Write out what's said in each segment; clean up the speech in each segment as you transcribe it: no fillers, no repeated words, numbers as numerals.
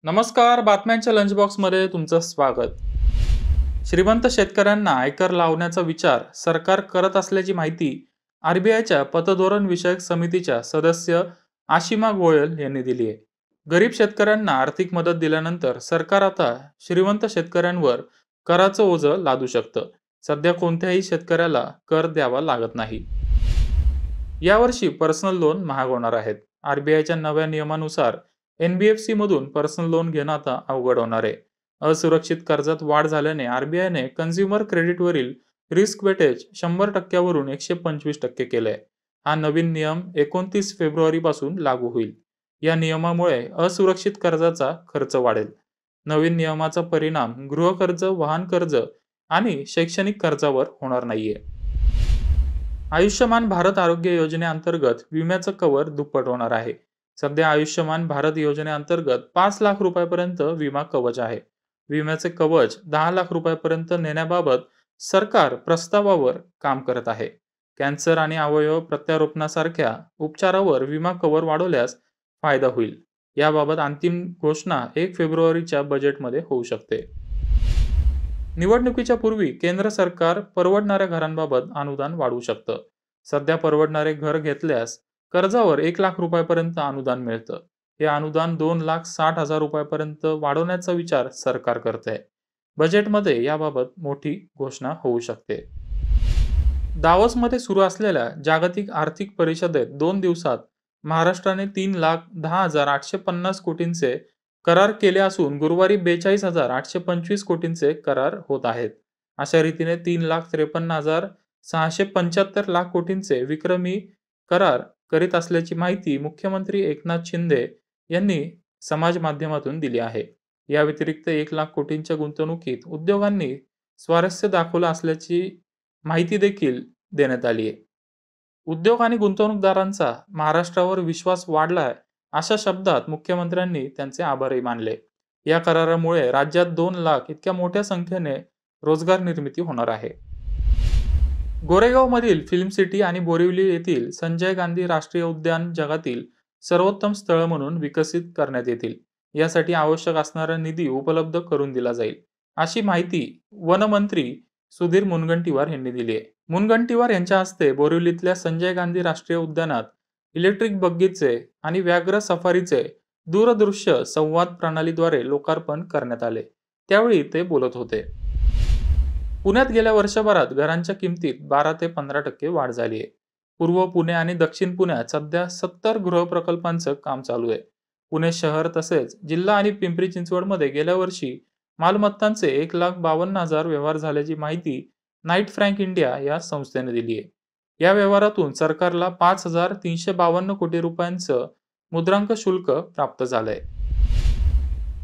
नमस्कार. बातम्यांच्या लंच बॉक्समध्ये तुमचं स्वागत. श्रीमंत शेतकऱ्यांना आयकर लावण्याचा विचार सरकार करत असल्याची माहिती आरबीआयच्या पतधोरण विषयक समितीच्या सदस्य आशिमा गोयल यांनी दिली आहे. गरीब शेतकऱ्यांना आर्थिक मदत दिल्यानंतर सरकार आता श्रीमंत शेतकऱ्यांवर कराचं ओझं लादू शकतं. सध्या कोणत्याही शेतकऱ्याला कर द्यावा लागत नाही. यावर्षी पर्सनल लोन महाग होणार आहेत. आरबीआयच्या नव्या नियमानुसार एनबीएफसी मधून पर्सनल लोन घेणं आता अवघड होणार आहे. असुरक्षित कर्जात वाढ झाल्याने आरबीआयने कन्झ्युमर क्रेडिटवरील रिस्क वेटेज 100% 125% केलंय. हा नवीन नियम 29 फेब्रुवारी पासून लागू होईल. या नियमामुळे असुरक्षित कर्जाचा खर्च वाढेल. नवीन नियमाचा परिणाम गृहकर्ज, वाहन कर्ज आणि शैक्षणिक कर्जावर होणार नाहीये. आयुष्यमान भारत आरोग्य योजनेअंतर्गत विम्याचं कव्हर दुप्पट होणार आहे. सध्या आयुष्यमान भारत योजनेअंतर्गत 5 लाख रुपयापर्यंत विमा कवच आहे. विम्याचे कवच 10 लाख रुपयापर्यंत नेण्याबाबत सरकार प्रस्तावावर काम करत आहे. कॅन्सर आणि अवयव प्रत्यारोपणासारख्या उपचारावर विमा कव्हर वाढवल्यास फायदा होईल. याबाबत अंतिम घोषणा 1 फेब्रुवारीच्या बजेटमध्ये होऊ शकते. निवडणुकीच्या पूर्वी केंद्र सरकार परवडणाऱ्या घरांबाबत अनुदान वाढवू शकतं. सध्या परवडणारे घर घेतल्यास कर्जावर 1 लाख रुपयापर्यंत अनुदान मिळतं. हे अनुदान 2,60,000 रुपयापर्यंत वाढवण्याचा विचार सरकार करते. बजेटमध्ये याबाबत मोठी घोषणा होऊ शकते. दावोसमध्ये सुरू असलेल्या जागतिक आर्थिक परिषदेत 2 दिवसात महाराष्ट्राने 3,10,850 कोटींचे करार केले असून गुरुवारी 42,825 कोटींचे करार होत आहेत. अशा रीतीने 3,53,675 लाख कोटींचे विक्रमी करार करीत असल्याची माहिती मुख्यमंत्री एकनाथ शिंदे यांनी समाज माध्यमातून दिली आहे. या व्यतिरिक्त 1 लाख कोटींच्या गुंतवणुकीत उद्योगांनी स्वारस्य दाखवलं असल्याची माहिती देखील देण्यात आली आहे. उद्योग आणि गुंतवणूकदारांचा महाराष्ट्रावर विश्वास वाढलाय अशा शब्दात मुख्यमंत्र्यांनी त्यांचे आभारही मानले. या करारामुळे राज्यात 2 लाख इतक्या मोठ्या संख्येने रोजगार निर्मिती होणार आहे. गोरेगावमधील फिल्म सिटी आणि बोरिवली येथील संजय गांधी राष्ट्रीय उद्यान जगातील सर्वोत्तम स्थळ म्हणून विकसित करण्यात येतील. यासाठी आवश्यक असणारा निधी उपलब्ध करून दिला जाईल, अशी माहिती वनमंत्री सुधीर मुनगंटीवार यांनी दिली आहे. मुनगंटीवार यांच्या हस्ते बोरिवलीतल्या संजय गांधी राष्ट्रीय उद्यानात इलेक्ट्रिक बग्गीचे आणि व्याघ्र सफारीचे दूरदृश्य संवाद प्रणालीद्वारे लोकार्पण करण्यात आले. त्यावेळी ते बोलत होते. पुण्यात गेल्या वर्षभरात घरांच्या किमतीत 12 ते 15% वाढ झाली आहे. पूर्व पुणे आणि दक्षिण पुण्यात सध्या 70 गृहप्रकल्पांचं काम चालू आहे. पुणे शहर तसेच जिल्हा आणि पिंपरी चिंचवडमध्ये गेल्या वर्षी मालमत्तांचे 1,52,000 व्यवहार झाल्याची माहिती नाईट फ्रँक इंडिया या संस्थेने दिली आहे. या व्यवहारातून सरकारला 5,352 कोटी रुपयांचं मुद्रांक शुल्क प्राप्त झालंय.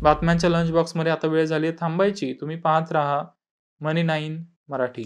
बातम्यांच्या लंच बॉक्समध्ये आता वेळ झाली थांबायची. तुम्ही पाहत राहा मनी 9 मराठी.